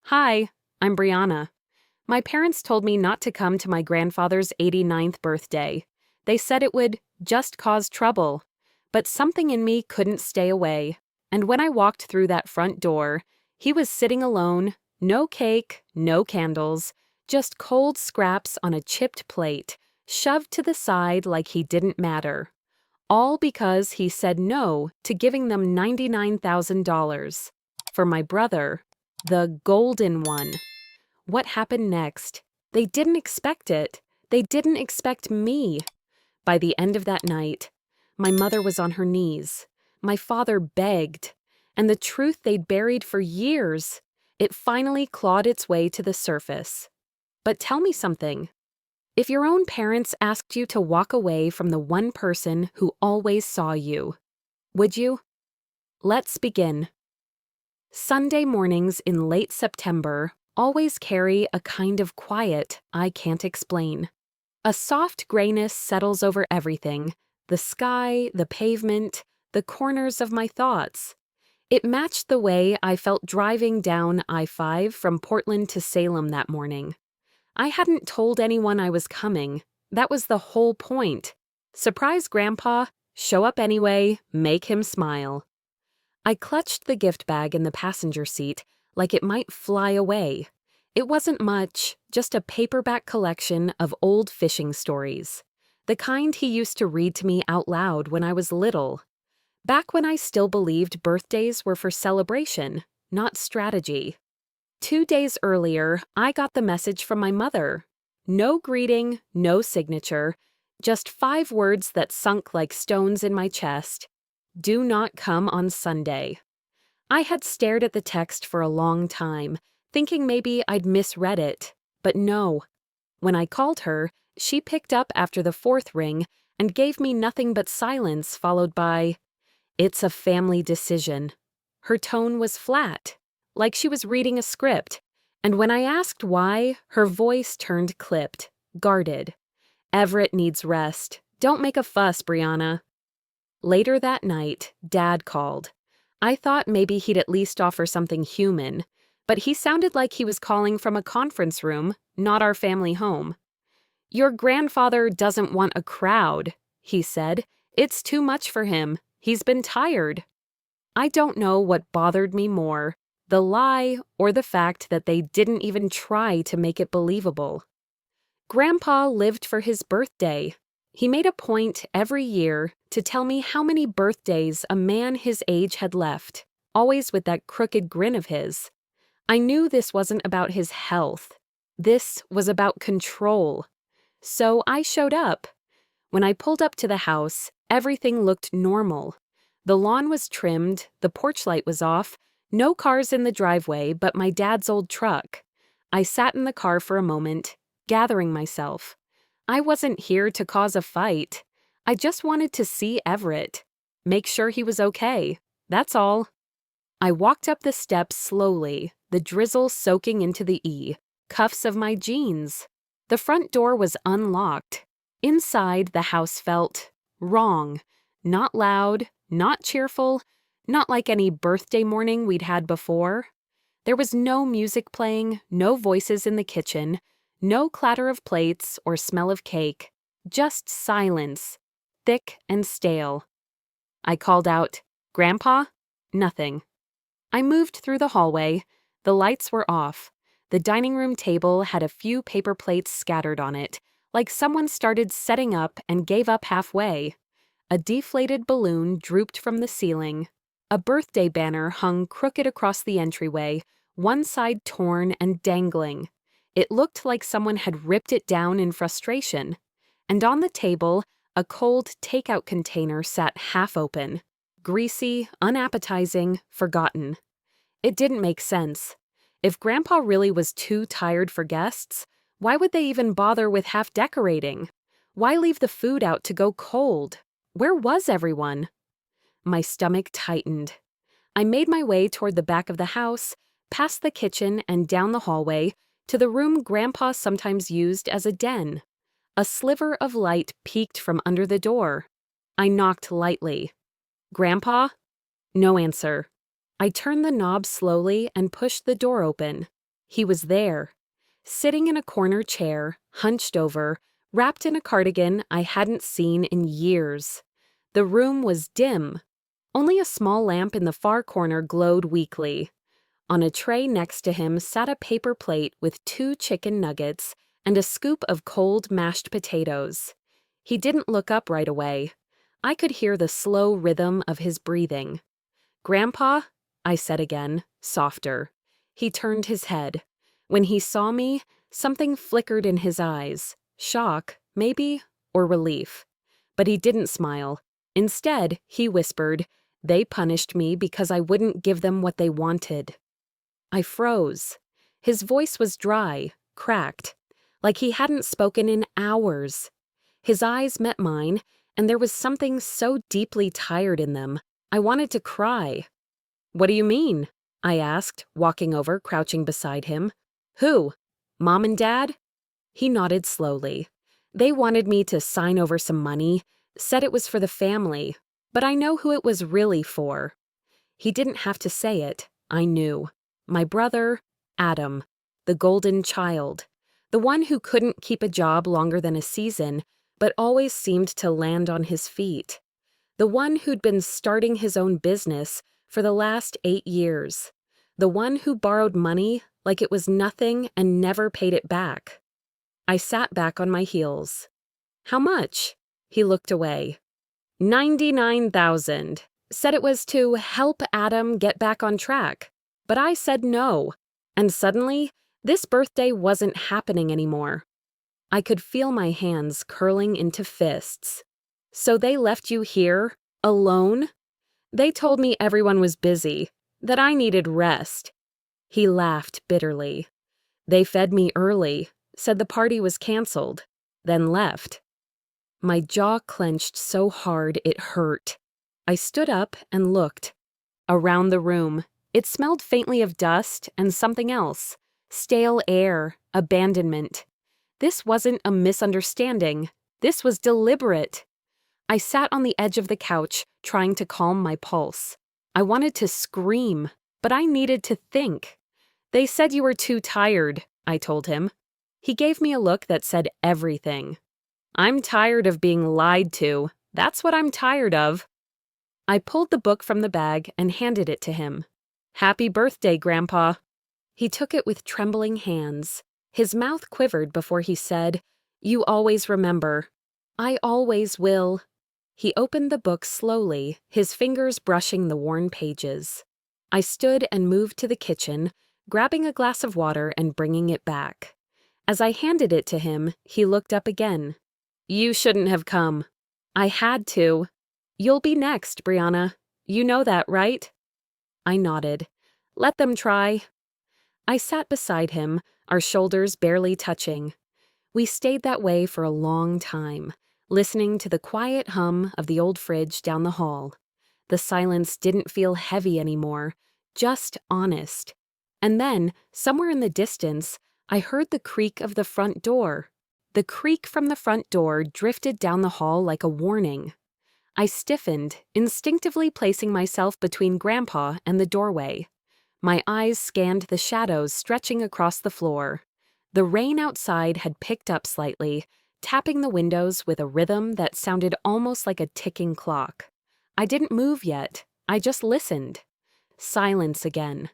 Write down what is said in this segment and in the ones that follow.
Hi, I'm Brianna. My parents told me not to come to my grandfather's 89th birthday. They said it would just cause trouble. But something in me couldn't stay away. And when I walked through that front door, he was sitting alone, no cake, no candles, just cold scraps on a chipped plate, shoved to the side like he didn't matter. All because he said no to giving them $99,000. For my brother, the golden one. What happened next? They didn't expect it. They didn't expect me. By the end of that night, my mother was on her knees. My father begged. And the truth they'd buried for years, it finally clawed its way to the surface. But tell me something. If your own parents asked you to walk away from the one person who always saw you, would you? Let's begin. Sunday mornings in late September always carry a kind of quiet I can't explain. A soft grayness settles over everything, the sky, the pavement, the corners of my thoughts. It matched the way I felt driving down I-5 from Portland to Salem that morning. I hadn't told anyone I was coming. That was the whole point. Surprise Grandpa, show up anyway, make him smile. I clutched the gift bag in the passenger seat like it might fly away. It wasn't much, just a paperback collection of old fishing stories. The kind he used to read to me out loud when I was little. Back when I still believed birthdays were for celebration, not strategy. 2 days earlier, I got the message from my mother. No greeting, no signature, just 5 words that sunk like stones in my chest. Do not come on Sunday. I had stared at the text for a long time, thinking maybe I'd misread it, but no. When I called her, she picked up after the 4th ring and gave me nothing but silence followed by, "It's a family decision." Her tone was flat, like she was reading a script, and when I asked why, her voice turned clipped, guarded. "Everett needs rest. Don't make a fuss, Brianna." Later that night, Dad called. I thought maybe he'd at least offer something human, but he sounded like he was calling from a conference room, not our family home. "Your grandfather doesn't want a crowd," he said. "It's too much for him. He's been tired." I don't know what bothered me more, the lie or the fact that they didn't even try to make it believable. Grandpa lived for his birthday. He made a point every year to tell me how many birthdays a man his age had left, always with that crooked grin of his. I knew this wasn't about his health. This was about control. So I showed up. When I pulled up to the house, everything looked normal. The lawn was trimmed, the porch light was off, no cars in the driveway but my dad's old truck. I sat in the car for a moment, gathering myself. I wasn't here to cause a fight. I just wanted to see Everett, make sure he was okay. That's all. I walked up the steps slowly, the drizzle soaking into the cuffs of my jeans. The front door was unlocked. Inside, the house felt wrong. Not loud, not cheerful, not like any birthday morning we'd had before. There was no music playing, no voices in the kitchen, no clatter of plates or smell of cake, just silence, thick and stale. I called out, "Grandpa?" Nothing. I moved through the hallway. The lights were off. The dining room table had a few paper plates scattered on it, like someone started setting up and gave up halfway. A deflated balloon drooped from the ceiling. A birthday banner hung crooked across the entryway, one side torn and dangling. It looked like someone had ripped it down in frustration. And on the table, a cold takeout container sat half open. Greasy, unappetizing, forgotten. It didn't make sense. If Grandpa really was too tired for guests, why would they even bother with half decorating? Why leave the food out to go cold? Where was everyone? My stomach tightened. I made my way toward the back of the house, past the kitchen and down the hallway, to the room Grandpa sometimes used as a den. A sliver of light peeked from under the door. I knocked lightly. "Grandpa?" No answer. I turned the knob slowly and pushed the door open. He was there, sitting in a corner chair, hunched over, wrapped in a cardigan I hadn't seen in years. The room was dim. Only a small lamp in the far corner glowed weakly. On a tray next to him sat a paper plate with 2 chicken nuggets and a scoop of cold mashed potatoes. He didn't look up right away. I could hear the slow rhythm of his breathing. "Grandpa?" I said again, softer. He turned his head. When he saw me, something flickered in his eyes. Shock, maybe, or relief. But he didn't smile. Instead, he whispered, "They punished me because I wouldn't give them what they wanted." I froze. His voice was dry, cracked, like he hadn't spoken in hours. His eyes met mine, and there was something so deeply tired in them, I wanted to cry. "What do you mean?" I asked, walking over, crouching beside him. "Who? Mom and Dad?" He nodded slowly. "They wanted me to sign over some money, said it was for the family, but I know who it was really for." He didn't have to say it. I knew. My brother, Adam, the golden child, the one who couldn't keep a job longer than a season, but always seemed to land on his feet. The one who'd been starting his own business for the last 8 years. The one who borrowed money like it was nothing and never paid it back. I sat back on my heels. "How much?" He looked away. 99,000. Said it was to help Adam get back on track. But I said no. And suddenly, this birthday wasn't happening anymore. I could feel my hands curling into fists. "So they left you here, alone?" "They told me everyone was busy, that I needed rest." He laughed bitterly. "They fed me early, said the party was canceled, then left." My jaw clenched so hard it hurt. I stood up and looked. Around the room, it smelled faintly of dust and something else. Stale air, abandonment. This wasn't a misunderstanding. This was deliberate. I sat on the edge of the couch, trying to calm my pulse. I wanted to scream, but I needed to think. "They said you were too tired," I told him. He gave me a look that said everything. "I'm tired of being lied to. That's what I'm tired of." I pulled the book from the bag and handed it to him. "Happy birthday, Grandpa." He took it with trembling hands. His mouth quivered before he said, "You always remember." "I always will." He opened the book slowly, his fingers brushing the worn pages. I stood and moved to the kitchen, grabbing a glass of water and bringing it back. As I handed it to him, he looked up again. "You shouldn't have come." "I had to." "You'll be next, Brianna. You know that, right?" I nodded. "Let them try." I sat beside him, our shoulders barely touching. We stayed that way for a long time, listening to the quiet hum of the old fridge down the hall. The silence didn't feel heavy anymore, just honest. And then, somewhere in the distance, I heard the creak of the front door. The creak from the front door drifted down the hall like a warning. I stiffened, instinctively placing myself between Grandpa and the doorway. My eyes scanned the shadows stretching across the floor. The rain outside had picked up slightly, tapping the windows with a rhythm that sounded almost like a ticking clock. I didn't move yet. I just listened. Silence again.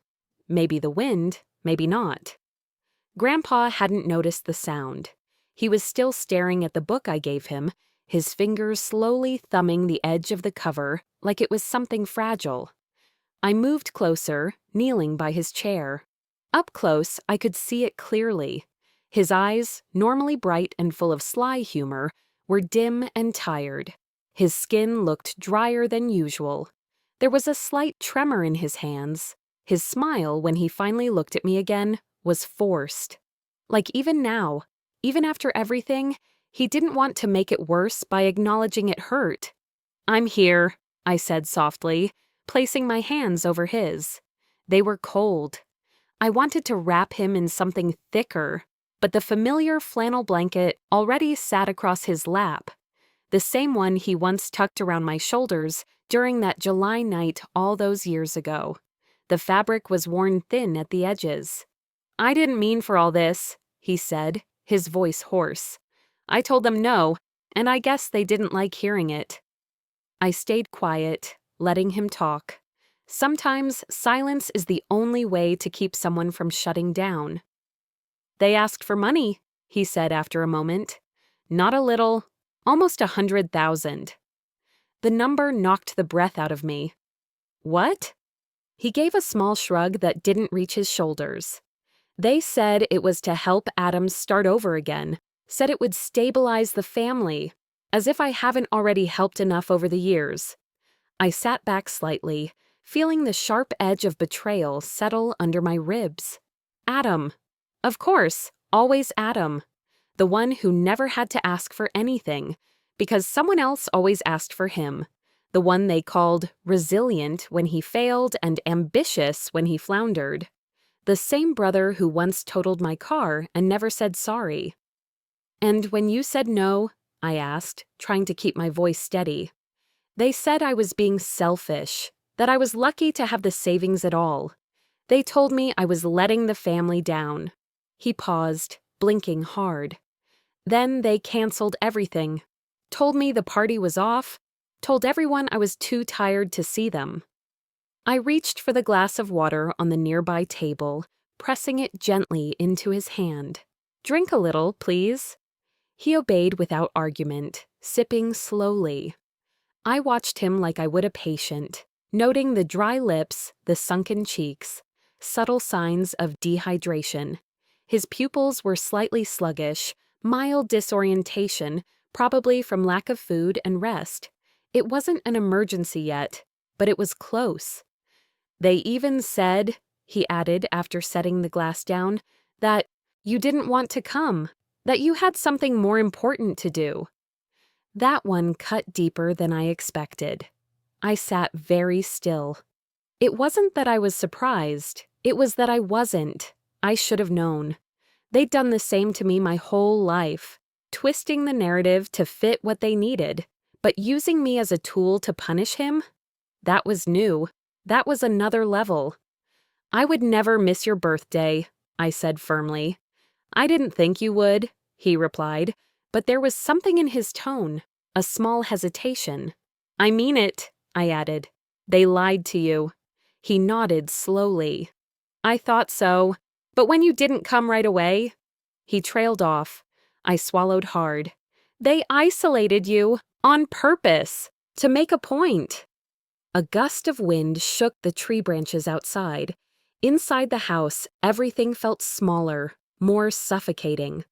Maybe the wind, maybe not. Grandpa hadn't noticed the sound. He was still staring at the book I gave him, his fingers slowly thumbing the edge of the cover like it was something fragile. I moved closer, kneeling by his chair. Up close, I could see it clearly. His eyes, normally bright and full of sly humor, were dim and tired. His skin looked drier than usual. There was a slight tremor in his hands. His smile, when he finally looked at me again, was forced. Like even now, even after everything, he didn't want to make it worse by acknowledging it hurt. "I'm here," I said softly, placing my hands over his. They were cold. I wanted to wrap him in something thicker, but the familiar flannel blanket already sat across his lap, the same one he once tucked around my shoulders during that July night all those years ago. The fabric was worn thin at the edges. I didn't mean for all this, he said, his voice hoarse. I told them no, and I guess they didn't like hearing it. I stayed quiet, letting him talk. Sometimes silence is the only way to keep someone from shutting down. They asked for money, he said after a moment. Not a little, almost 100,000. The number knocked the breath out of me. What? He gave a small shrug that didn't reach his shoulders. They said it was to help Adam start over again, said it would stabilize the family, as if I haven't already helped enough over the years. I sat back slightly, feeling the sharp edge of betrayal settle under my ribs. Adam. Of course, always Adam. The one who never had to ask for anything, because someone else always asked for him. The one they called resilient when he failed and ambitious when he floundered. The same brother who once totaled my car and never said sorry. And when you said no, I asked, trying to keep my voice steady. They said I was being selfish, that I was lucky to have the savings at all. They told me I was letting the family down. He paused, blinking hard. Then they canceled everything, told me the party was off, told everyone I was too tired to see them. I reached for the glass of water on the nearby table, pressing it gently into his hand. Drink a little, please. He obeyed without argument, sipping slowly. I watched him like I would a patient, noting the dry lips, the sunken cheeks, subtle signs of dehydration. His pupils were slightly sluggish, mild disorientation, probably from lack of food and rest. It wasn't an emergency yet, but it was close. They even said, he added after setting the glass down, that you didn't want to come, that you had something more important to do. That one cut deeper than I expected. I sat very still. It wasn't that I was surprised, it was that I wasn't. I should have known. They'd done the same to me my whole life, twisting the narrative to fit what they needed, but using me as a tool to punish him? That was new. That was another level. I would never miss your birthday, I said firmly. I didn't think you would, he replied, but there was something in his tone, a small hesitation. I mean it, I added. They lied to you. He nodded slowly. I thought so, but when you didn't come right away? He trailed off. I swallowed hard. They isolated you, on purpose, to make a point. A gust of wind shook the tree branches outside. Inside the house, everything felt smaller, more suffocating.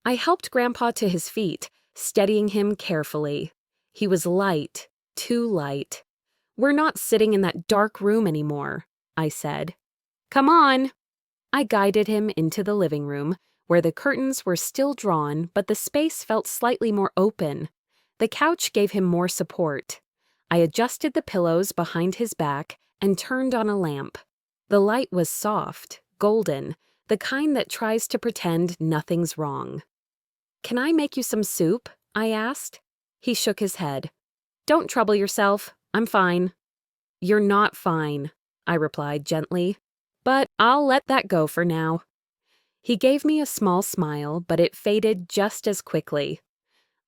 I helped Grandpa to his feet, steadying him carefully. He was light, too light. We're not sitting in that dark room anymore, I said. Come on. I guided him into the living room, where the curtains were still drawn, but the space felt slightly more open. The couch gave him more support. I adjusted the pillows behind his back and turned on a lamp. The light was soft, golden, the kind that tries to pretend nothing's wrong. Can I make you some soup? I asked. He shook his head. Don't trouble yourself. I'm fine. You're not fine, I replied gently, but I'll let that go for now. He gave me a small smile, but it faded just as quickly.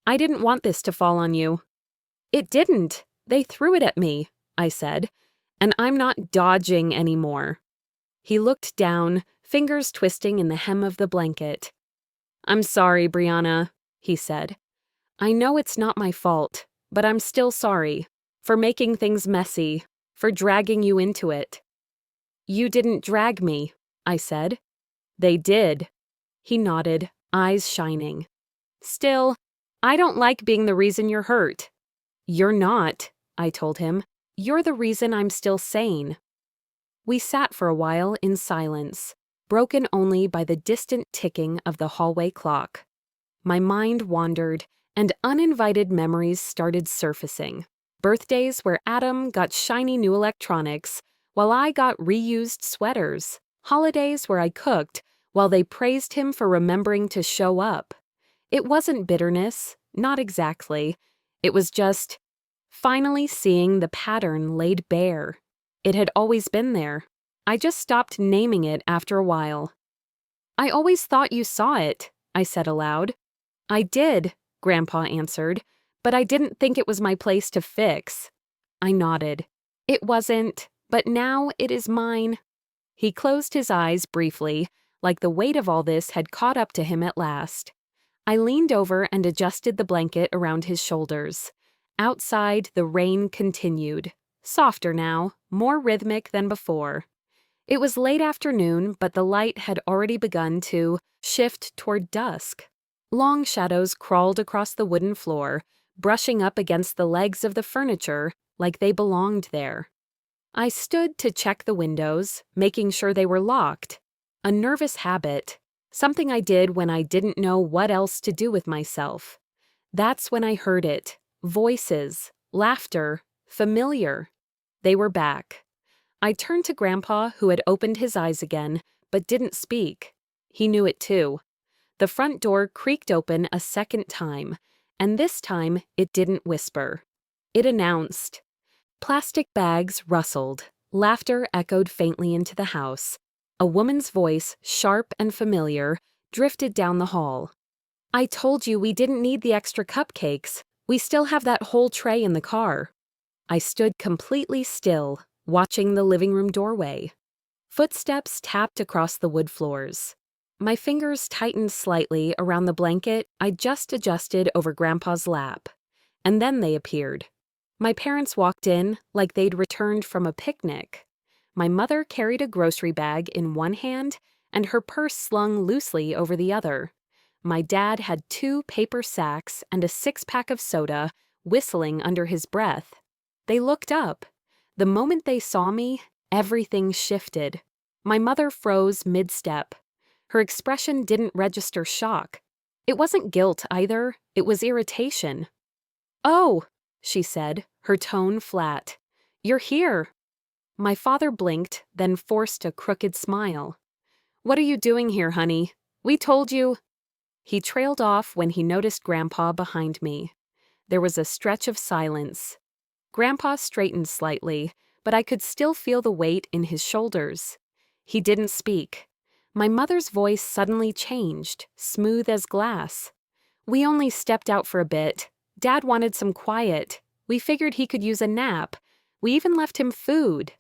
I didn't want this to fall on you. It didn't. They threw it at me, I said, and I'm not dodging anymore. He looked down, fingers twisting in the hem of the blanket. I'm sorry, Brianna, he said. I know it's not my fault, but I'm still sorry. For making things messy, for dragging you into it. You didn't drag me, I said. They did. He nodded, eyes shining. Still, I don't like being the reason you're hurt. You're not, I told him. You're the reason I'm still sane. We sat for a while in silence, broken only by the distant ticking of the hallway clock. My mind wandered, and uninvited memories started surfacing. Birthdays where Adam got shiny new electronics, while I got reused sweaters. Holidays where I cooked, while they praised him for remembering to show up. It wasn't bitterness, not exactly. It was just finally seeing the pattern laid bare. It had always been there. I just stopped naming it after a while. I always thought you saw it, I said aloud. I did, Grandpa answered, but I didn't think it was my place to fix. I nodded. It wasn't, but now it is mine. He closed his eyes briefly, like the weight of all this had caught up to him at last. I leaned over and adjusted the blanket around his shoulders. Outside, the rain continued. Softer now, more rhythmic than before. It was late afternoon, but the light had already begun to shift toward dusk. Long shadows crawled across the wooden floor, brushing up against the legs of the furniture like they belonged there. I stood to check the windows, making sure they were locked. A nervous habit, something I did when I didn't know what else to do with myself. That's when I heard it. Voices, laughter, familiar. They were back. I turned to Grandpa, who had opened his eyes again, but didn't speak. He knew it too. The front door creaked open a second time, and this time it didn't whisper. It announced. Plastic bags rustled. Laughter echoed faintly into the house. A woman's voice, sharp and familiar, drifted down the hall. I told you we didn't need the extra cupcakes. We still have that whole tray in the car. I stood completely still, watching the living room doorway. Footsteps tapped across the wood floors. My fingers tightened slightly around the blanket I just adjusted over Grandpa's lap. And then they appeared. My parents walked in like they'd returned from a picnic. My mother carried a grocery bag in one hand and her purse slung loosely over the other. My dad had 2 paper sacks and a 6-pack of soda, whistling under his breath. They looked up. The moment they saw me, everything shifted. My mother froze mid-step. Her expression didn't register shock. It wasn't guilt either, it was irritation. "Oh," she said, her tone flat. "You're here." My father blinked, then forced a crooked smile. "What are you doing here, honey? We told you—" He trailed off when he noticed Grandpa behind me. There was a stretch of silence. Grandpa straightened slightly, but I could still feel the weight in his shoulders. He didn't speak. My mother's voice suddenly changed, smooth as glass. "We only stepped out for a bit. Dad wanted some quiet. We figured he could use a nap. We even left him food."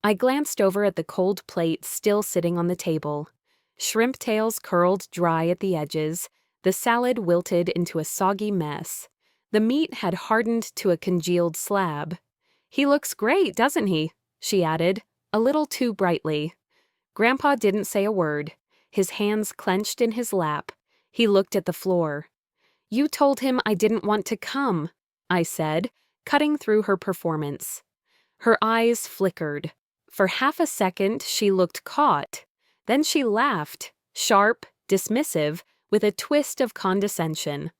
I glanced over at the cold plate still sitting on the table. Shrimp tails curled dry at the edges. The salad wilted into a soggy mess. The meat had hardened to a congealed slab. "He looks great, doesn't he?" she added, a little too brightly. Grandpa didn't say a word. His hands clenched in his lap. He looked at the floor. "You told him I didn't want to come," I said, cutting through her performance. Her eyes flickered. For half a second, she looked caught. Then she laughed, sharp, dismissive, with a twist of condescension.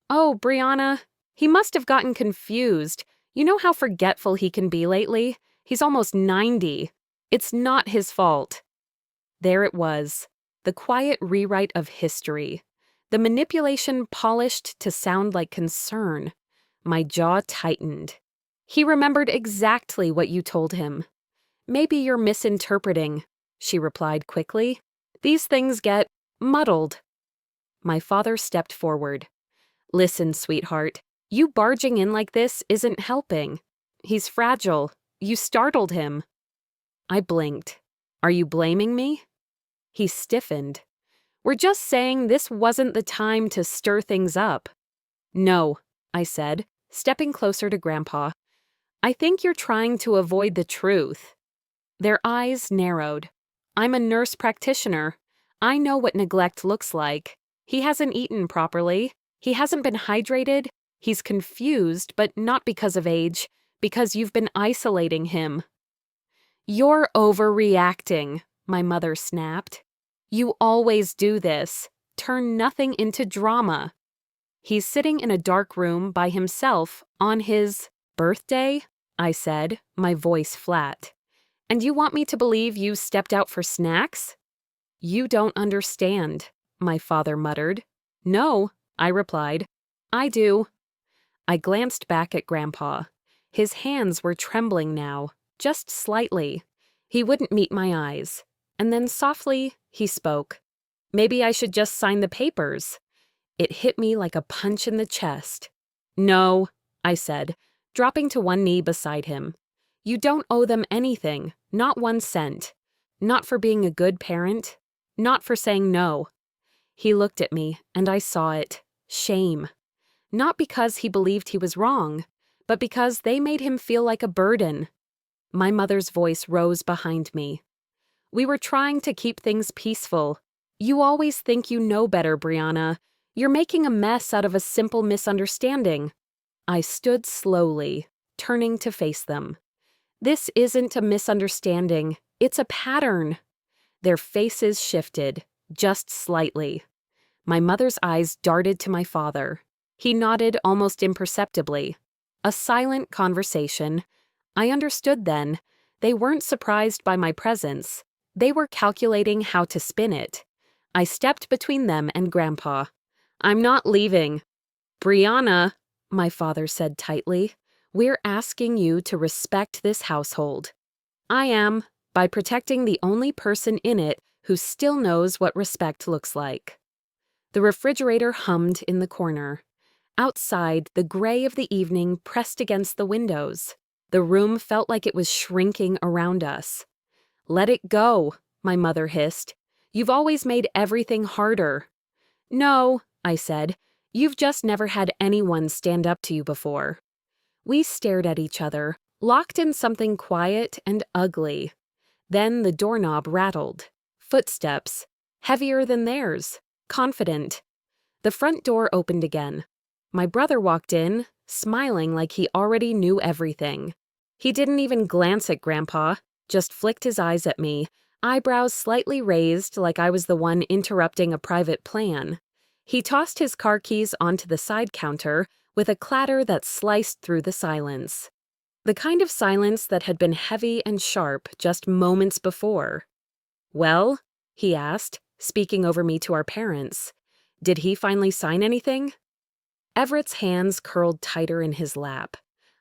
"Oh, Brianna, he must have gotten confused. You know how forgetful he can be lately? He's almost 90. It's not his fault." There it was, the quiet rewrite of history. The manipulation polished to sound like concern. My jaw tightened. "He remembered exactly what you told him." "Maybe you're misinterpreting," she replied quickly. "These things get muddled." My father stepped forward. "Listen, sweetheart, you barging in like this isn't helping. He's fragile. You startled him." I blinked. "Are you blaming me?" He stiffened. "We're just saying this wasn't the time to stir things up." "No," I said, stepping closer to Grandpa. "I think you're trying to avoid the truth." Their eyes narrowed. "I'm a nurse practitioner. I know what neglect looks like. He hasn't eaten properly. He hasn't been hydrated. He's confused, but not because of age, because you've been isolating him." "You're overreacting," my mother snapped. "You always do this. Turn nothing into drama." "He's sitting in a dark room by himself on his birthday," I said, my voice flat. "And you want me to believe you stepped out for snacks?" "You don't understand," my father muttered. "No," I replied. "I do." I glanced back at Grandpa. His hands were trembling now, just slightly. He wouldn't meet my eyes. And then softly, he spoke. Maybe I should just sign the papers. It hit me like a punch in the chest. No, I said, dropping to one knee beside him. You don't owe them anything, not 1 cent. Not for being a good parent, not for saying no. He looked at me, and I saw it. Shame. Not because he believed he was wrong, but because they made him feel like a burden. My mother's voice rose behind me. We were trying to keep things peaceful. You always think you know better, Brianna. You're making a mess out of a simple misunderstanding. I stood slowly, turning to face them. This isn't a misunderstanding. It's a pattern. Their faces shifted, just slightly. My mother's eyes darted to my father. He nodded almost imperceptibly. A silent conversation. I understood then. They weren't surprised by my presence. They were calculating how to spin it. I stepped between them and Grandpa. I'm not leaving. Brianna, my father said tightly, we're asking you to respect this household. I am, by protecting the only person in it who still knows what respect looks like. The refrigerator hummed in the corner. Outside, the gray of the evening pressed against the windows. The room felt like it was shrinking around us. Let it go, my mother hissed. You've always made everything harder. No, I said. You've just never had anyone stand up to you before. We stared at each other, locked in something quiet and ugly. Then the doorknob rattled. Footsteps, heavier than theirs, confident. The front door opened again. My brother walked in, smiling like he already knew everything. He didn't even glance at Grandpa, just flicked his eyes at me, eyebrows slightly raised like I was the one interrupting a private plan. He tossed his car keys onto the side counter with a clatter that sliced through the silence. The kind of silence that had been heavy and sharp just moments before. Well, he asked, speaking over me to our parents. Did he finally sign anything? Everett's hands curled tighter in his lap.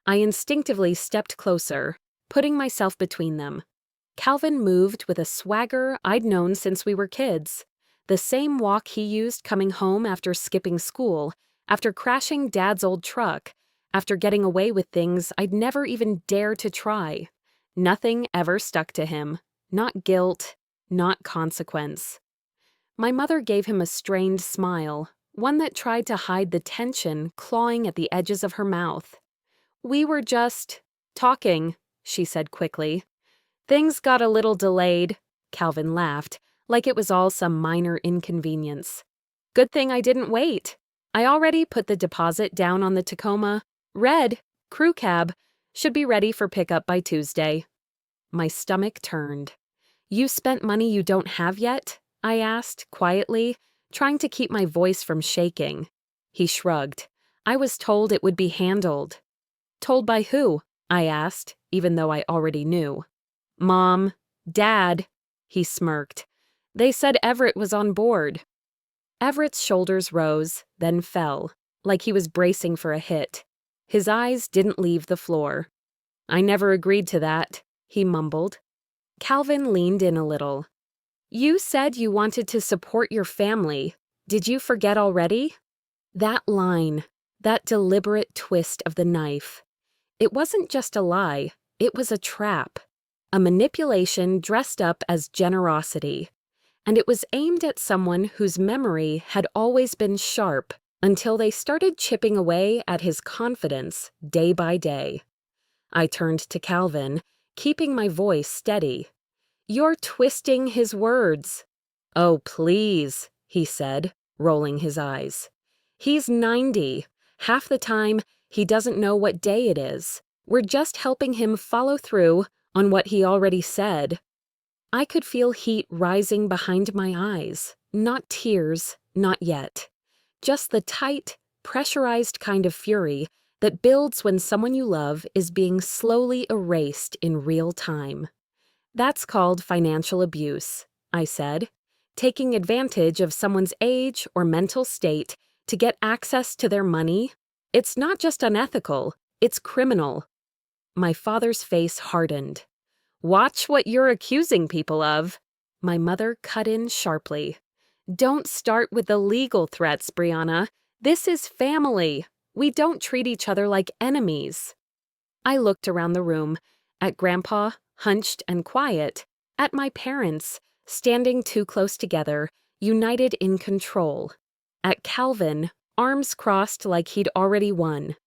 I instinctively stepped closer, putting myself between them. Calvin moved with a swagger I'd known since we were kids. The same walk he used coming home after skipping school, after crashing Dad's old truck, after getting away with things I'd never even dare to try. Nothing ever stuck to him. Not guilt, not consequence. My mother gave him a strained smile, one that tried to hide the tension clawing at the edges of her mouth. We were just talking, she said quickly. Things got a little delayed, Calvin laughed, like it was all some minor inconvenience. Good thing I didn't wait. I already put the deposit down on the Tacoma. Red, crew cab, should be ready for pickup by Tuesday. My stomach turned. You spent money you don't have yet? I asked, quietly, trying to keep my voice from shaking. He shrugged. I was told it would be handled. Told by who? I asked, even though I already knew. Mom, Dad, he smirked. They said Everett was on board. Everett's shoulders rose, then fell, like he was bracing for a hit. His eyes didn't leave the floor. I never agreed to that, he mumbled. Calvin leaned in a little. You said you wanted to support your family. Did you forget already? That line, that deliberate twist of the knife. It wasn't just a lie, it was a trap. A manipulation dressed up as generosity. And it was aimed at someone whose memory had always been sharp until they started chipping away at his confidence day by day. I turned to Calvin, keeping my voice steady. You're twisting his words. Oh, please, he said, rolling his eyes. He's 90. Half the time, he doesn't know what day it is. We're just helping him follow through on what he already said. I could feel heat rising behind my eyes. Not tears, not yet. Just the tight, pressurized kind of fury that builds when someone you love is being slowly erased in real time. That's called financial abuse, I said. Taking advantage of someone's age or mental state to get access to their money. It's not just unethical, it's criminal. My father's face hardened. Watch what you're accusing people of. My mother cut in sharply. Don't start with the legal threats, Brianna. This is family. We don't treat each other like enemies. I looked around the room, at Grandpa, hunched and quiet, at my parents, standing too close together, united in control, at Calvin, arms crossed like he'd already won.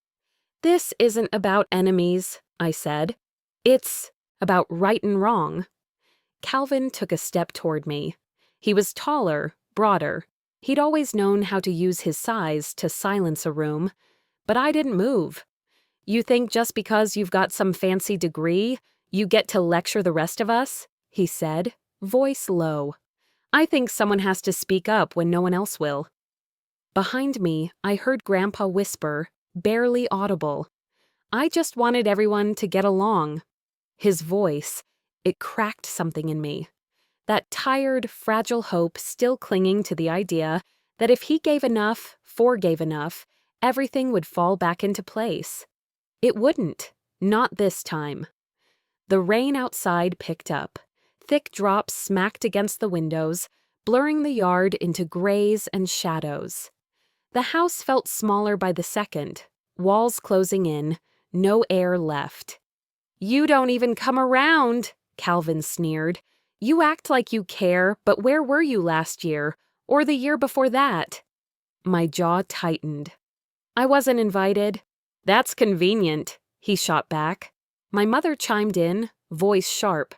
This isn't about enemies, I said. It's about right and wrong. Calvin took a step toward me. He was taller, broader. He'd always known how to use his size to silence a room, but I didn't move. You think just because you've got some fancy degree, you get to lecture the rest of us? He said, voice low. I think someone has to speak up when no one else will. Behind me, I heard Grandpa whisper, barely audible. I just wanted everyone to get along. His voice, it cracked something in me. That tired, fragile hope still clinging to the idea that if he gave enough, forgave enough, everything would fall back into place. It wouldn't. Not this time. The rain outside picked up. Thick drops smacked against the windows, blurring the yard into grays and shadows. The house felt smaller by the second, walls closing in, no air left. You don't even come around, Calvin sneered. You act like you care, but where were you last year, or the year before that? My jaw tightened. I wasn't invited. That's convenient, he shot back. My mother chimed in, voice sharp.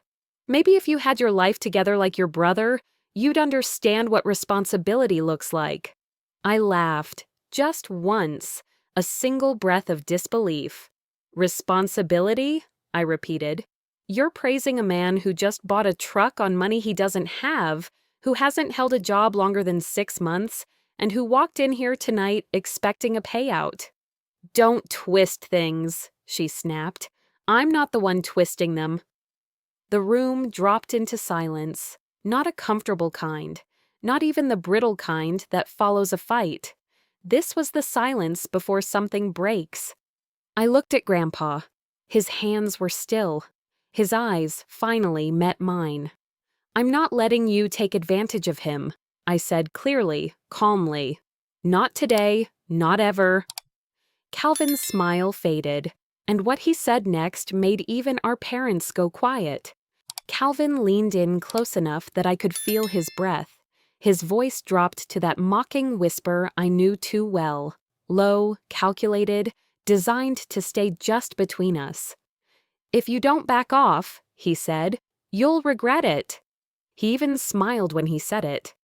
Maybe if you had your life together like your brother, you'd understand what responsibility looks like. I laughed, just once, a single breath of disbelief. Responsibility? I repeated. You're praising a man who just bought a truck on money he doesn't have, who hasn't held a job longer than 6 months, and who walked in here tonight expecting a payout. Don't twist things, she snapped. I'm not the one twisting them. The room dropped into silence, not a comfortable kind, not even the brittle kind that follows a fight. This was the silence before something breaks. I looked at Grandpa. His hands were still. His eyes finally met mine. I'm not letting you take advantage of him, I said clearly, calmly. Not today, not ever. Calvin's smile faded, and what he said next made even our parents go quiet. Calvin leaned in close enough that I could feel his breath. His voice dropped to that mocking whisper I knew too well, low, calculated, designed to stay just between us. If you don't back off, he said, you'll regret it. He even smiled when he said it.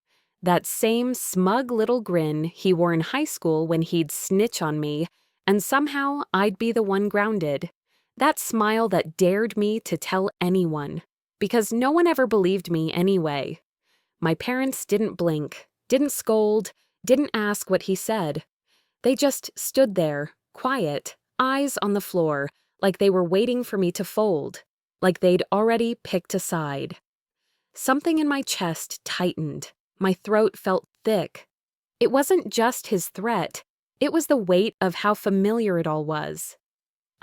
That same smug little grin he wore in high school when he'd snitch on me, and somehow I'd be the one grounded. That smile that dared me to tell anyone, because no one ever believed me anyway. My parents didn't blink, didn't scold, didn't ask what he said. They just stood there, quiet, eyes on the floor, like they were waiting for me to fold, like they'd already picked a side. Something in my chest tightened. My throat felt thick. It wasn't just his threat. It was the weight of how familiar it all was.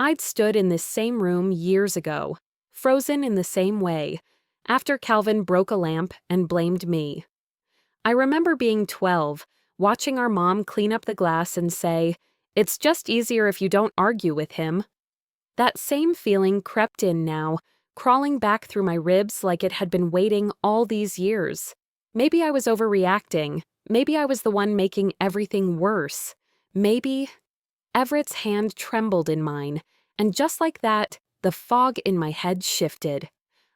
I'd stood in this same room years ago, frozen in the same way, after Calvin broke a lamp and blamed me. I remember being 12, watching our mom clean up the glass and say, "It's just easier if you don't argue with him." That same feeling crept in now, crawling back through my ribs like it had been waiting all these years. Maybe I was overreacting. Maybe I was the one making everything worse. Maybe... Everett's hand trembled in mine, and just like that, the fog in my head shifted.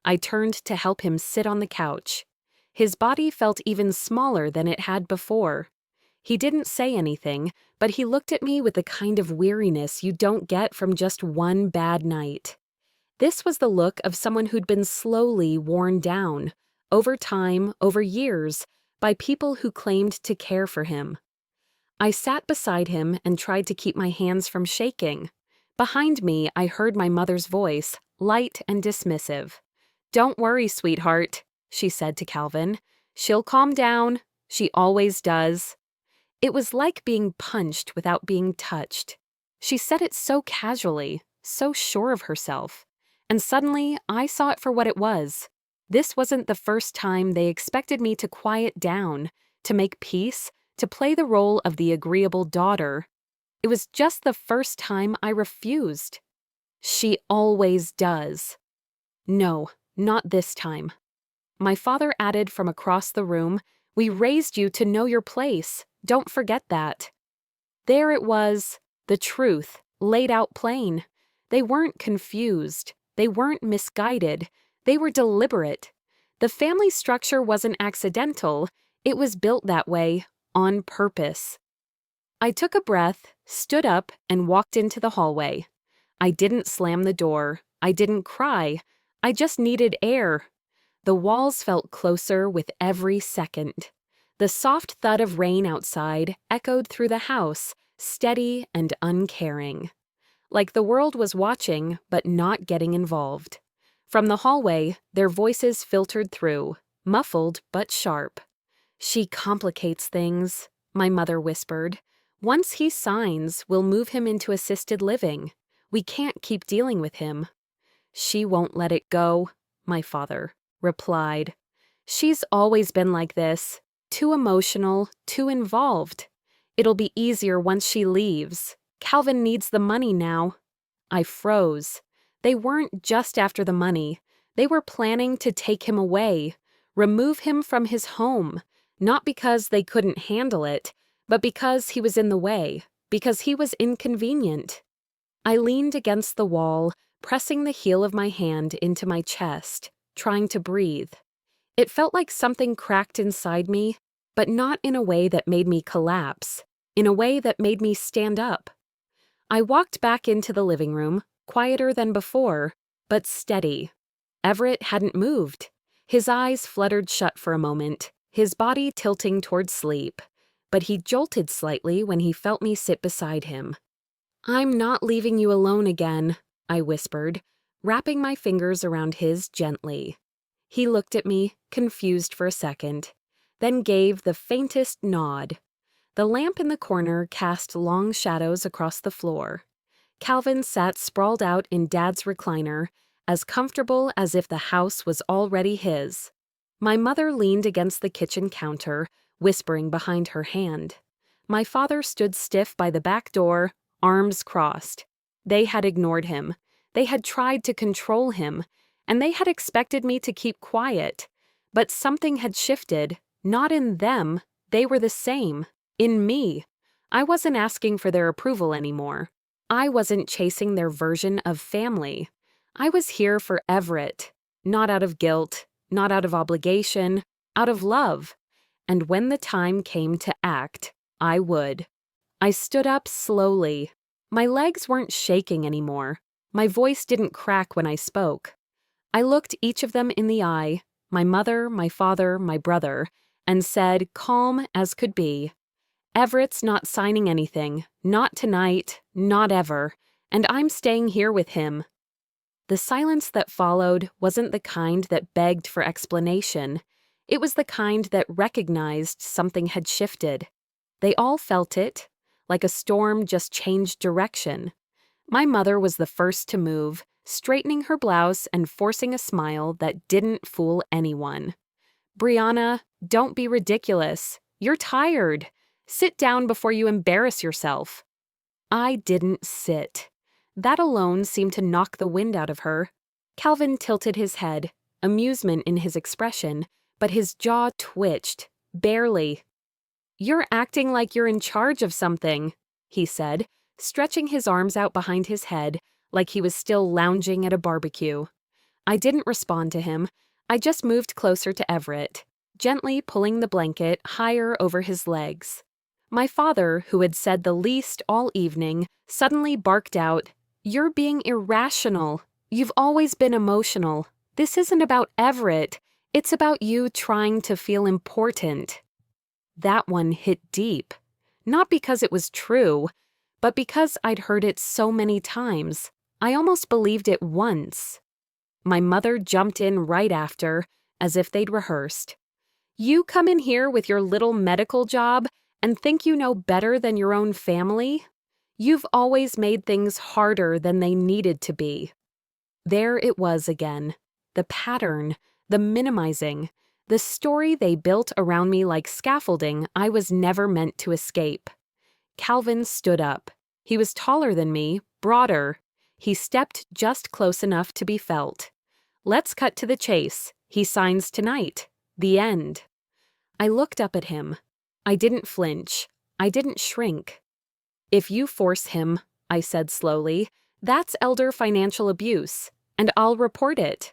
I turned to help him sit on the couch. His body felt even smaller than it had before. He didn't say anything, but he looked at me with the kind of weariness you don't get from just one bad night. This was the look of someone who'd been slowly worn down, over time, over years, by people who claimed to care for him. I sat beside him and tried to keep my hands from shaking. Behind me, I heard my mother's voice, light and dismissive. "Don't worry, sweetheart," she said to Calvin. "She'll calm down. She always does." It was like being punched without being touched. She said it so casually, so sure of herself. And suddenly, I saw it for what it was. This wasn't the first time they expected me to quiet down, to make peace, to play the role of the agreeable daughter. It was just the first time I refused. She always does. No, not this time. My father added from across the room, "We raised you to know your place. Don't forget that." There it was, the truth, laid out plain. They weren't confused. They weren't misguided. They were deliberate. The family structure wasn't accidental. It was built that way, on purpose. I took a breath, stood up, and walked into the hallway. I didn't slam the door. I didn't cry. I just needed air. The walls felt closer with every second. The soft thud of rain outside echoed through the house, steady and uncaring. Like the world was watching, but not getting involved. From the hallway, their voices filtered through, muffled but sharp. "She complicates things," my mother whispered. "Once he signs, we'll move him into assisted living. We can't keep dealing with him." "She won't let it go," my father replied. "She's always been like this, too emotional, too involved. It'll be easier once she leaves. Calvin needs the money now." I froze. They weren't just after the money. They were planning to take him away, remove him from his home, not because they couldn't handle it, but because he was in the way, because he was inconvenient. I leaned against the wall, pressing the heel of my hand into my chest, trying to breathe. It felt like something cracked inside me, but not in a way that made me collapse, in a way that made me stand up. I walked back into the living room, quieter than before, but steady. Everett hadn't moved. His eyes fluttered shut for a moment, his body tilting toward sleep, but he jolted slightly when he felt me sit beside him. "I'm not leaving you alone again," I whispered, wrapping my fingers around his gently. He looked at me, confused for a second, then gave the faintest nod. The lamp in the corner cast long shadows across the floor. Calvin sat sprawled out in Dad's recliner, as comfortable as if the house was already his. My mother leaned against the kitchen counter, whispering behind her hand. My father stood stiff by the back door, arms crossed. They had ignored him. They had tried to control him, and they had expected me to keep quiet. But something had shifted, not in them. They were the same. In me. I wasn't asking for their approval anymore. I wasn't chasing their version of family. I was here for Everett, not out of guilt, not out of obligation, out of love. And when the time came to act, I would. I stood up slowly. My legs weren't shaking anymore. My voice didn't crack when I spoke. I looked each of them in the eye, my mother, my father, my brother, and said, calm as could be, "Everett's not signing anything, not tonight, not ever, and I'm staying here with him." The silence that followed wasn't the kind that begged for explanation. It was the kind that recognized something had shifted. They all felt it, like a storm just changed direction. My mother was the first to move, straightening her blouse and forcing a smile that didn't fool anyone. "Brianna, don't be ridiculous. You're tired. Sit down before you embarrass yourself." I didn't sit. That alone seemed to knock the wind out of her. Calvin tilted his head, amusement in his expression, but his jaw twitched, barely. "You're acting like you're in charge of something," he said, stretching his arms out behind his head like he was still lounging at a barbecue. I didn't respond to him. I just moved closer to Everett, gently pulling the blanket higher over his legs. My father, who had said the least all evening, suddenly barked out, "You're being irrational. You've always been emotional. This isn't about Everett. It's about you trying to feel important." That one hit deep. Not because it was true, but because I'd heard it so many times. I almost believed it once. My mother jumped in right after, as if they'd rehearsed. "You come in here with your little medical job and think you know better than your own family? You've always made things harder than they needed to be." There it was again. The pattern, the minimizing, The story they built around me like scaffolding I was never meant to escape. Calvin stood up. He was taller than me, broader. He stepped just close enough to be felt. Let's cut to the chase. He signs tonight. The end. I looked up at him. I didn't flinch. I didn't shrink. If you force him, I said slowly, that's elder financial abuse, and I'll report it.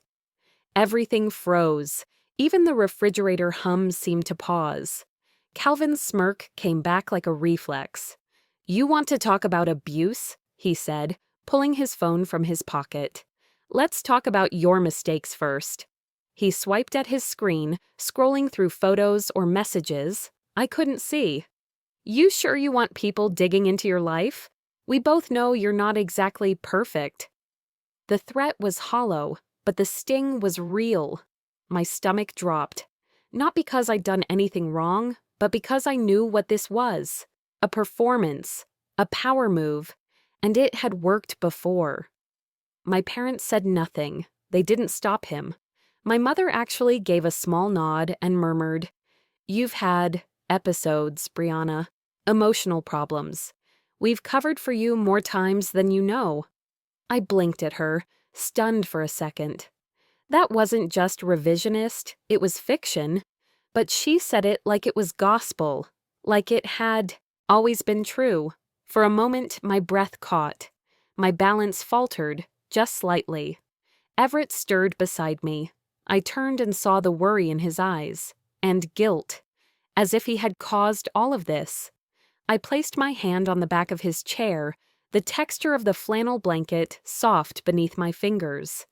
Everything froze. Even the refrigerator hum seemed to pause. Calvin's smirk came back like a reflex. You want to talk about abuse? He said, pulling his phone from his pocket. Let's talk about your mistakes first. He swiped at his screen, scrolling through photos or messages. I couldn't see. You sure you want people digging into your life? We both know you're not exactly perfect. The threat was hollow, but the sting was real. My stomach dropped. Not because I'd done anything wrong, but because I knew what this was. A performance, a power move, and it had worked before. My parents said nothing. They didn't stop him. My mother actually gave a small nod and murmured, You've had episodes, Brianna. Emotional problems. We've covered for you more times than you know. I blinked at her, stunned for a second. That wasn't just revisionist, it was fiction. But she said it like it was gospel, like it had always been true. For a moment, my breath caught. My balance faltered, just slightly. Everett stirred beside me. I turned and saw the worry in his eyes, and guilt, as if he had caused all of this. I placed my hand on the back of his chair, the texture of the flannel blanket soft beneath my fingers.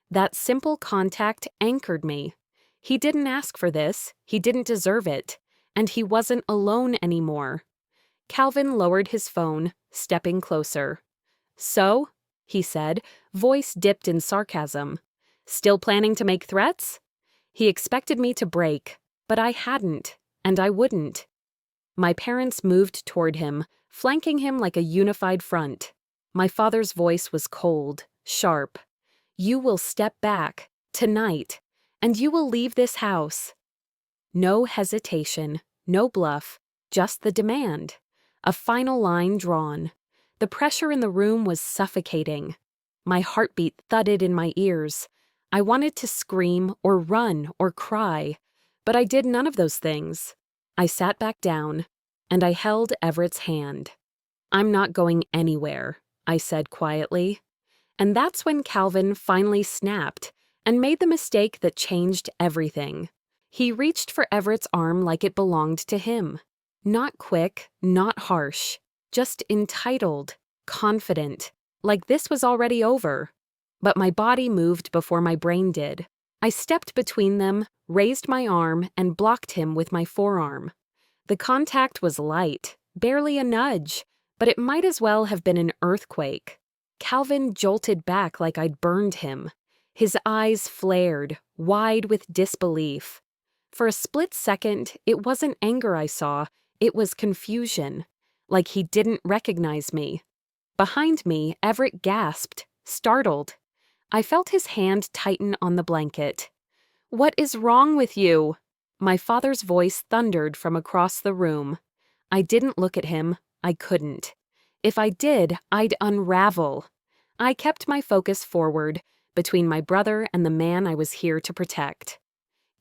That simple contact anchored me. He didn't ask for this, he didn't deserve it, and he wasn't alone anymore. Calvin lowered his phone, stepping closer. So, he said, voice dipped in sarcasm. Still planning to make threats? He expected me to break, but I hadn't, and I wouldn't. My parents moved toward him, flanking him like a unified front. My father's voice was cold, sharp. You will step back, tonight, and you will leave this house. No hesitation, no bluff, just the demand. A final line drawn. The pressure in the room was suffocating. My heartbeat thudded in my ears. I wanted to scream or run or cry, but I did none of those things. I sat back down, and I held Everett's hand. I'm not going anywhere, I said quietly. And that's when Calvin finally snapped and made the mistake that changed everything. He reached for Everett's arm like it belonged to him. Not quick, not harsh, just entitled, confident, like this was already over. But my body moved before my brain did. I stepped between them, raised my arm, and blocked him with my forearm. The contact was light, barely a nudge, but it might as well have been an earthquake. Calvin jolted back like I'd burned him. His eyes flared, wide with disbelief. For a split second, it wasn't anger I saw, it was confusion, like he didn't recognize me. Behind me, Everett gasped, startled. I felt his hand tighten on the blanket. What is wrong with you? My father's voice thundered from across the room. I didn't look at him. I couldn't. If I did, I'd unravel. I kept my focus forward, between my brother and the man I was here to protect.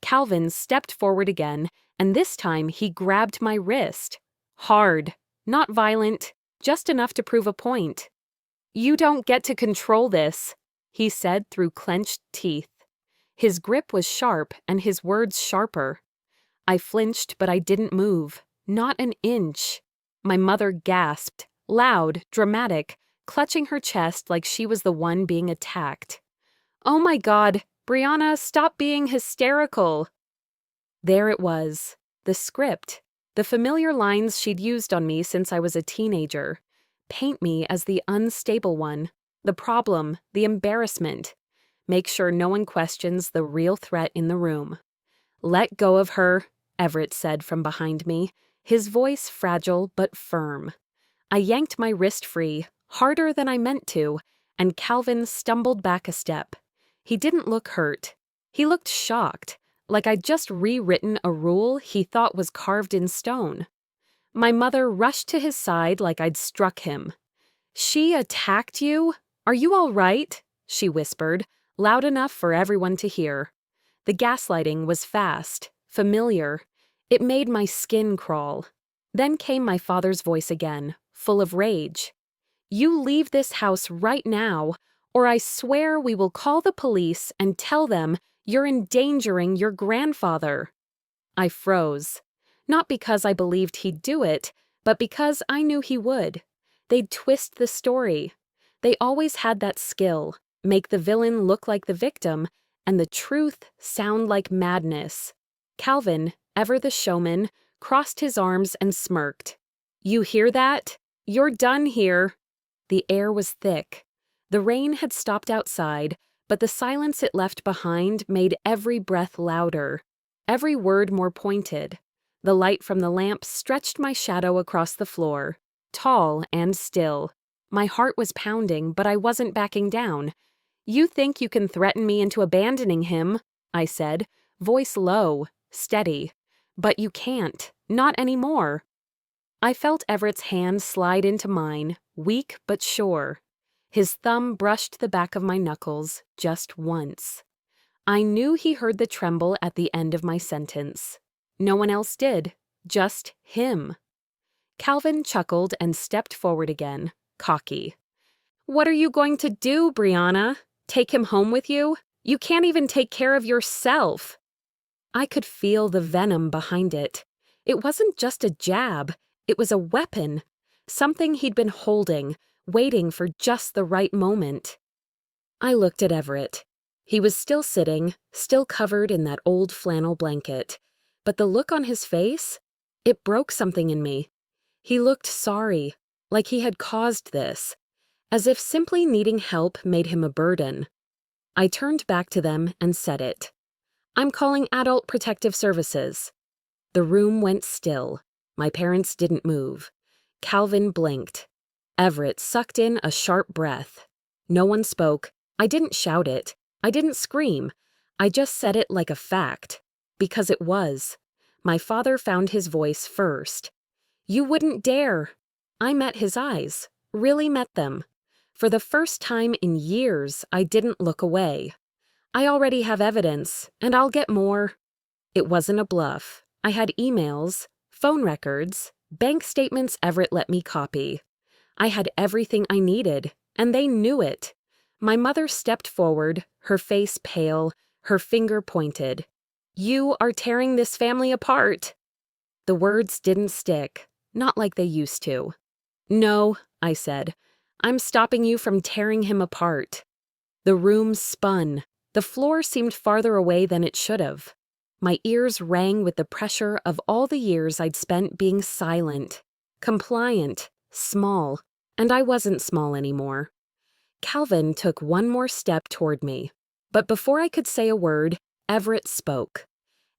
Calvin stepped forward again, and this time he grabbed my wrist. Hard, not violent, just enough to prove a point. You don't get to control this, he said through clenched teeth. His grip was sharp and his words sharper. I flinched, but I didn't move, not an inch. My mother gasped, loud, dramatic, clutching her chest like she was the one being attacked. Oh my God, Brianna, stop being hysterical. There it was, the script, the familiar lines she'd used on me since I was a teenager. Paint me as the unstable one, the problem, the embarrassment. Make sure no one questions the real threat in the room. Let go of her, Everett said from behind me, his voice fragile but firm. I yanked my wrist free, harder than I meant to, and Calvin stumbled back a step. He didn't look hurt. He looked shocked, like I'd just rewritten a rule he thought was carved in stone. My mother rushed to his side like I'd struck him. "She attacked you? Are you all right?" she whispered, loud enough for everyone to hear. The gaslighting was fast, familiar. It made my skin crawl. Then came my father's voice again, full of rage. "You leave this house right now, or I swear we will call the police and tell them you're endangering your grandfather." I froze. Not because I believed he'd do it, but because I knew he would. They'd twist the story. They always had that skill, make the villain look like the victim, and the truth sound like madness. Calvin, ever the showman, crossed his arms and smirked. "You hear that? You're done here." The air was thick. The rain had stopped outside, but the silence it left behind made every breath louder, every word more pointed. The light from the lamp stretched my shadow across the floor, tall and still. My heart was pounding, but I wasn't backing down. "You think you can threaten me into abandoning him," I said, voice low, steady. "But you can't, not anymore." I felt Everett's hand slide into mine, weak but sure. His thumb brushed the back of my knuckles just once. I knew he heard the tremble at the end of my sentence. No one else did, just him. Calvin chuckled and stepped forward again, cocky. "What are you going to do, Brianna? Take him home with you? You can't even take care of yourself." I could feel the venom behind it. It wasn't just a jab, it was a weapon, something he'd been holding, waiting for just the right moment. I looked at Everett. He was still sitting, still covered in that old flannel blanket. But the look on his face, it broke something in me. He looked sorry, like he had caused this, as if simply needing help made him a burden. I turned back to them and said it. "I'm calling Adult Protective Services." The room went still. My parents didn't move. Calvin blinked. Everett sucked in a sharp breath. No one spoke. I didn't shout it. I didn't scream. I just said it like a fact. Because it was. My father found his voice first. "You wouldn't dare." I met his eyes. Really met them. For the first time in years, I didn't look away. "I already have evidence, and I'll get more." It wasn't a bluff. I had emails, phone records, bank statements Everett let me copy. I had everything I needed, and they knew it. My mother stepped forward, her face pale, her finger pointed. "You are tearing this family apart." The words didn't stick, not like they used to. "No," I said, "I'm stopping you from tearing him apart." The room spun. The floor seemed farther away than it should have. My ears rang with the pressure of all the years I'd spent being silent, compliant, small, and I wasn't small anymore. Calvin took one more step toward me, but before I could say a word, Everett spoke.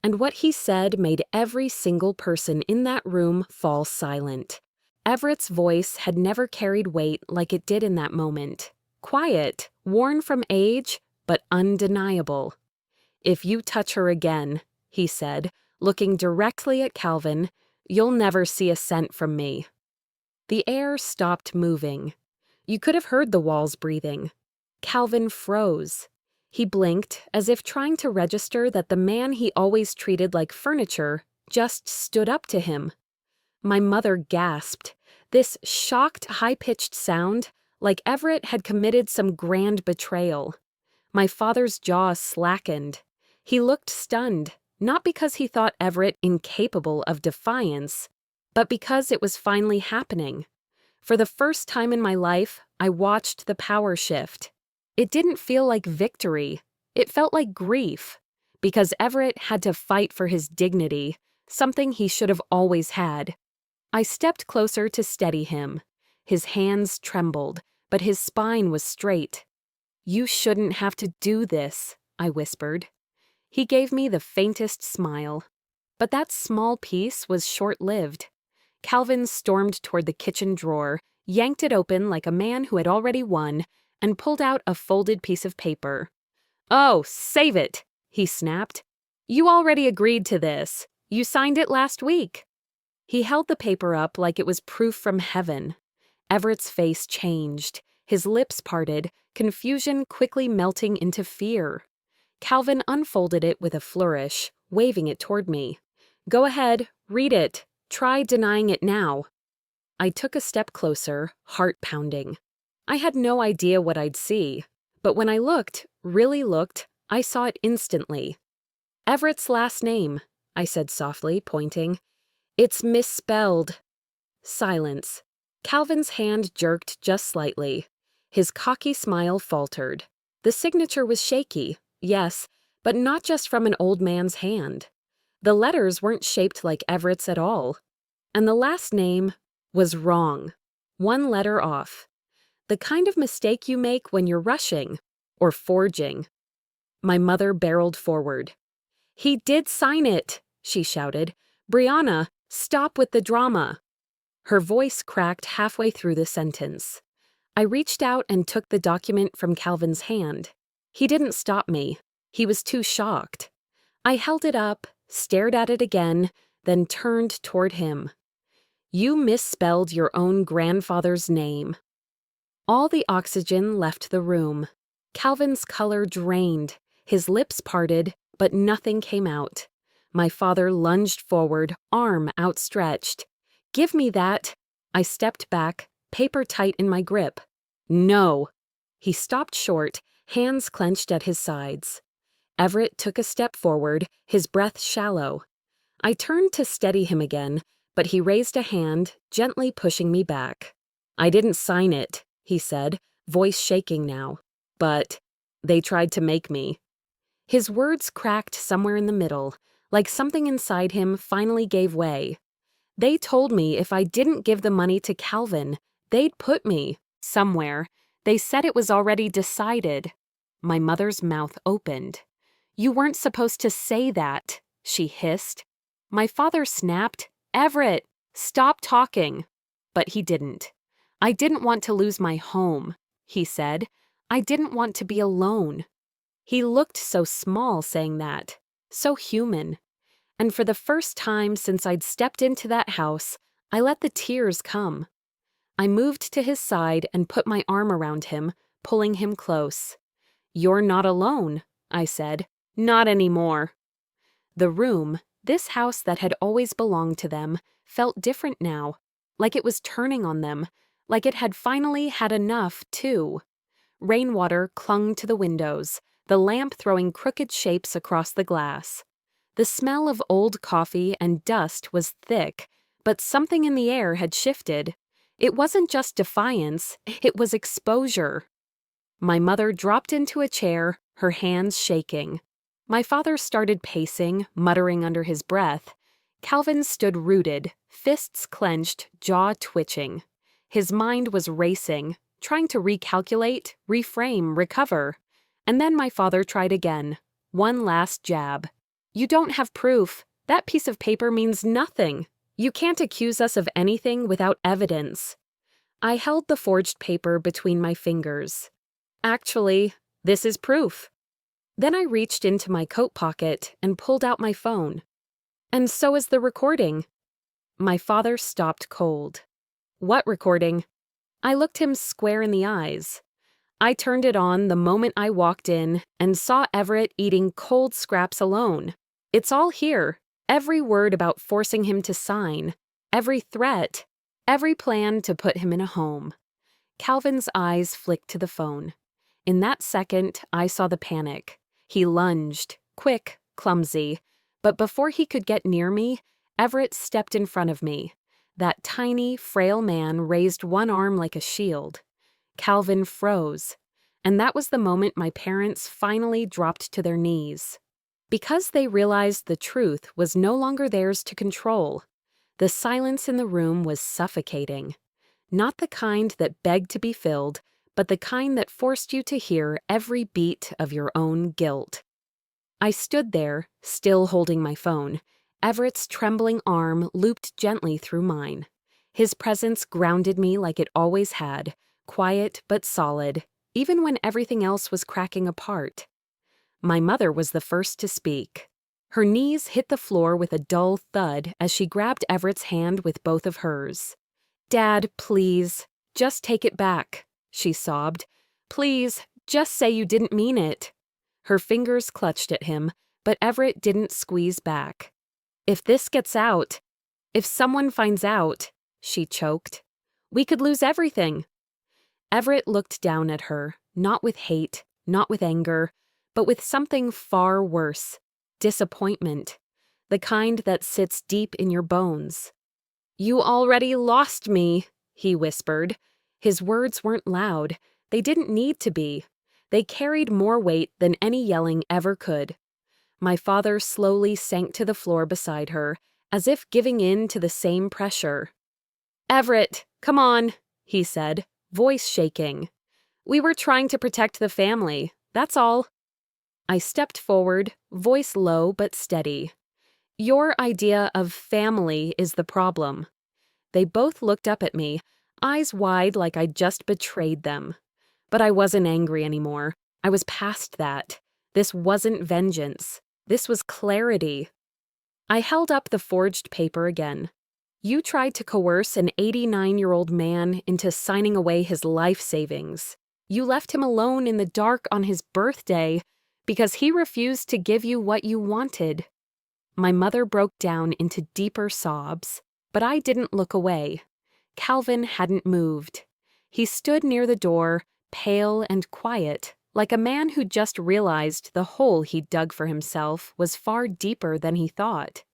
And what he said made every single person in that room fall silent. Everett's voice had never carried weight like it did in that moment. Quiet, worn from age, but undeniable. "If you touch her again," he said, looking directly at Calvin, "you'll never see a cent from me." The air stopped moving. You could have heard the walls breathing. Calvin froze. He blinked, as if trying to register that the man he always treated like furniture just stood up to him. My mother gasped. This shocked, high-pitched sound, like Everett had committed some grand betrayal. My father's jaw slackened. He looked stunned, not because he thought Everett incapable of defiance, but because it was finally happening. For the first time in my life, I watched the power shift. It didn't feel like victory. It felt like grief, because Everett had to fight for his dignity, something he should have always had. I stepped closer to steady him. His hands trembled, but his spine was straight. "You shouldn't have to do this," I whispered. He gave me the faintest smile. But that small peace was short-lived. Calvin stormed toward the kitchen drawer, yanked it open like a man who had already won, and pulled out a folded piece of paper. "Oh, save it!" he snapped. You already agreed to this. You signed it last week. He held the paper up like it was proof from heaven. Everett's face changed. His lips parted, confusion quickly melting into fear. Calvin unfolded it with a flourish, waving it toward me. Go ahead, read it. Try denying it now. I took a step closer, heart pounding. I had no idea what I'd see, but when I looked, really looked, I saw it instantly. Everett's last name, I said softly, pointing. It's misspelled. Silence. Calvin's hand jerked just slightly. His cocky smile faltered. The signature was shaky, yes, but not just from an old man's hand. The letters weren't shaped like Everett's at all. And the last name was wrong. One letter off. The kind of mistake you make when you're rushing or forging. My mother barreled forward. He did sign it, she shouted. Brianna, stop with the drama. Her voice cracked halfway through the sentence. I reached out and took the document from Calvin's hand. He didn't stop me. He was too shocked. I held it up, stared at it again, then turned toward him. You misspelled your own grandfather's name. All the oxygen left the room. Calvin's color drained. His lips parted, but nothing came out. My father lunged forward, arm outstretched. Give me that. I stepped back, paper tight in my grip. No. He stopped short, hands clenched at his sides. Everett took a step forward, his breath shallow. I turned to steady him again, but he raised a hand, gently pushing me back. I didn't sign it, he said, voice shaking now. But they tried to make me. His words cracked somewhere in the middle, like something inside him finally gave way. They told me if I didn't give the money to Calvin, they'd put me somewhere. They said it was already decided. My mother's mouth opened. You weren't supposed to say that, she hissed. My father snapped, Everett, stop talking. But he didn't. I didn't want to lose my home, he said. I didn't want to be alone. He looked so small saying that, so human. And for the first time since I'd stepped into that house, I let the tears come. I moved to his side and put my arm around him, pulling him close. You're not alone, I said. Not anymore. The room, this house that had always belonged to them, felt different now, like it was turning on them, like it had finally had enough, too. Rainwater clung to the windows, the lamp throwing crooked shapes across the glass. The smell of old coffee and dust was thick, but something in the air had shifted. It wasn't just defiance, it was exposure. My mother dropped into a chair, her hands shaking. My father started pacing, muttering under his breath. Calvin stood rooted, fists clenched, jaw twitching. His mind was racing, trying to recalculate, reframe, recover. And then my father tried again. One last jab. You don't have proof. That piece of paper means nothing. You can't accuse us of anything without evidence. I held the forged paper between my fingers. Actually, this is proof. Then I reached into my coat pocket and pulled out my phone. And so is the recording. My father stopped cold. What recording? I looked him square in the eyes. I turned it on the moment I walked in and saw Everett eating cold scraps alone. It's all here. Every word about forcing him to sign. Every threat. Every plan to put him in a home. Calvin's eyes flicked to the phone. In that second, I saw the panic. He lunged, quick, clumsy. But before he could get near me, Everett stepped in front of me. That tiny, frail man raised one arm like a shield. Calvin froze. And that was the moment my parents finally dropped to their knees. Because they realized the truth was no longer theirs to control. The silence in the room was suffocating. Not the kind that begged to be filled, but the kind that forced you to hear every beat of your own guilt. I stood there, still holding my phone, Everett's trembling arm looped gently through mine. His presence grounded me like it always had, quiet but solid, even when everything else was cracking apart. My mother was the first to speak. Her knees hit the floor with a dull thud as she grabbed Everett's hand with both of hers. "Dad, please, just take it back," she sobbed. "Please, just say you didn't mean it." Her fingers clutched at him, but Everett didn't squeeze back. "If this gets out, if someone finds out," she choked, "we could lose everything." Everett looked down at her, not with hate, not with anger, but with something far worse: disappointment, the kind that sits deep in your bones. "You already lost me," he whispered. His words weren't loud. They didn't need to be. They carried more weight than any yelling ever could. My father slowly sank to the floor beside her, as if giving in to the same pressure. "Everett, come on," he said, voice shaking. "We were trying to protect the family, that's all." I stepped forward, voice low but steady. "Your idea of family is the problem." They both looked up at me, eyes wide like I'd just betrayed them. But I wasn't angry anymore. I was past that. This wasn't vengeance. This was clarity. I held up the forged paper again. "You tried to coerce an 89-year-old man into signing away his life savings. You left him alone in the dark on his birthday because he refused to give you what you wanted." My mother broke down into deeper sobs, but I didn't look away. Calvin hadn't moved. He stood near the door, pale and quiet, like a man who just realized the hole he'd dug for himself was far deeper than he thought.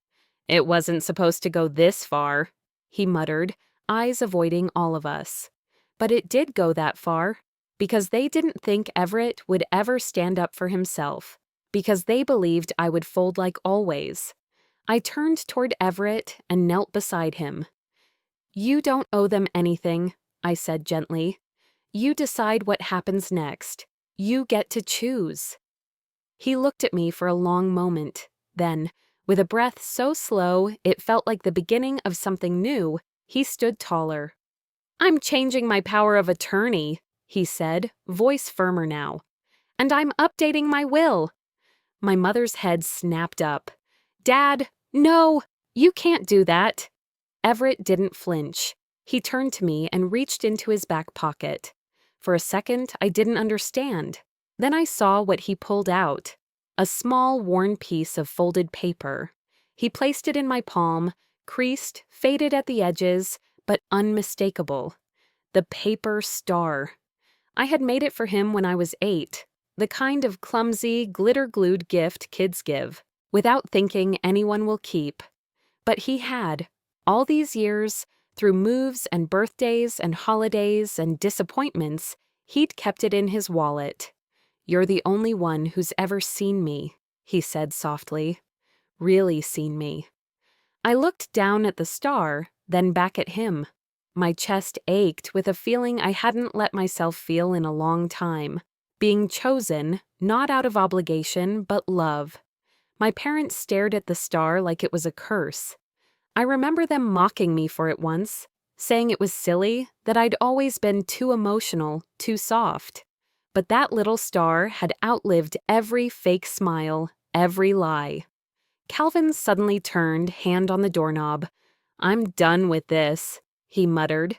"It wasn't supposed to go this far," he muttered, eyes avoiding all of us. But it did go that far, because they didn't think Everett would ever stand up for himself, because they believed I would fold like always. I turned toward Everett and knelt beside him. "You don't owe them anything," I said gently. "You decide what happens next. You get to choose." He looked at me for a long moment. Then, with a breath so slow it felt like the beginning of something new, he stood taller. "I'm changing my power of attorney," he said, voice firmer now. "And I'm updating my will." My mother's head snapped up. "Dad, no, you can't do that." Everett didn't flinch. He turned to me and reached into his back pocket. For a second, I didn't understand. Then I saw what he pulled out. A small, worn piece of folded paper. He placed it in my palm, creased, faded at the edges, but unmistakable. The paper star. I had made it for him when I was 8, the kind of clumsy, glitter-glued gift kids give, without thinking anyone will keep. But he had, all these years, through moves and birthdays and holidays and disappointments, he'd kept it in his wallet. "You're the only one who's ever seen me," he said softly. "Really seen me." I looked down at the star, then back at him. My chest ached with a feeling I hadn't let myself feel in a long time. Being chosen, not out of obligation, but love. My parents stared at the star like it was a curse. I remember them mocking me for it once, saying it was silly, that I'd always been too emotional, too soft. But that little star had outlived every fake smile, every lie. Calvin suddenly turned, hand on the doorknob. "I'm done with this," he muttered.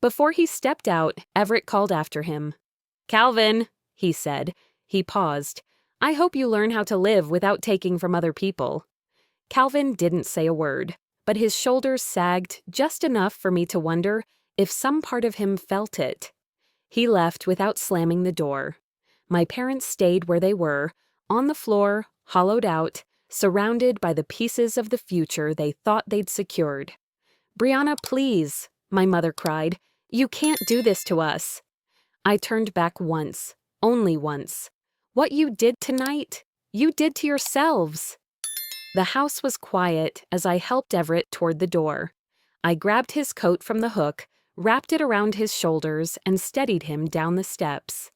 Before he stepped out, Everett called after him. "Calvin," he said. He paused. "I hope you learn how to live without taking from other people." Calvin didn't say a word, but his shoulders sagged just enough for me to wonder if some part of him felt it. He left without slamming the door. My parents stayed where they were, on the floor, hollowed out, surrounded by the pieces of the future they thought they'd secured. "Brianna, please," my mother cried. "You can't do this to us." I turned back once, only once. "What you did tonight, you did to yourselves." The house was quiet as I helped Everett toward the door. I grabbed his coat from the hook, wrapped it around his shoulders, and steadied him down the steps.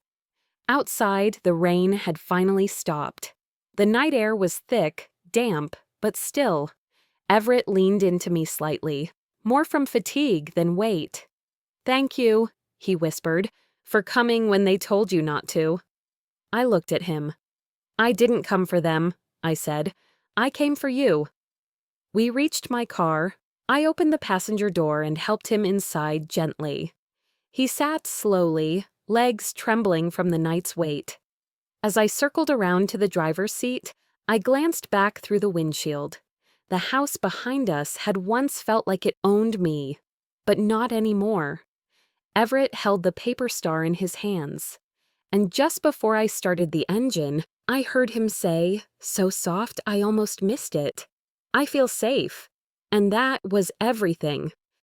Outside, the rain had finally stopped. The night air was thick, damp, but still. Everett leaned into me slightly, more from fatigue than weight. "Thank you," he whispered, "for coming when they told you not to." I looked at him. "I didn't come for them," I said. I came for you." We reached my car. I opened the passenger door and helped him inside gently. He sat slowly, legs trembling from the night's weight. As I circled around to the driver's seat, I glanced back through the windshield. The house behind us had once felt like it owned me, but not anymore. Everett held the paper star in his hands. And just before I started the engine, I heard him say, so soft I almost missed it, "I feel safe." And that was everything.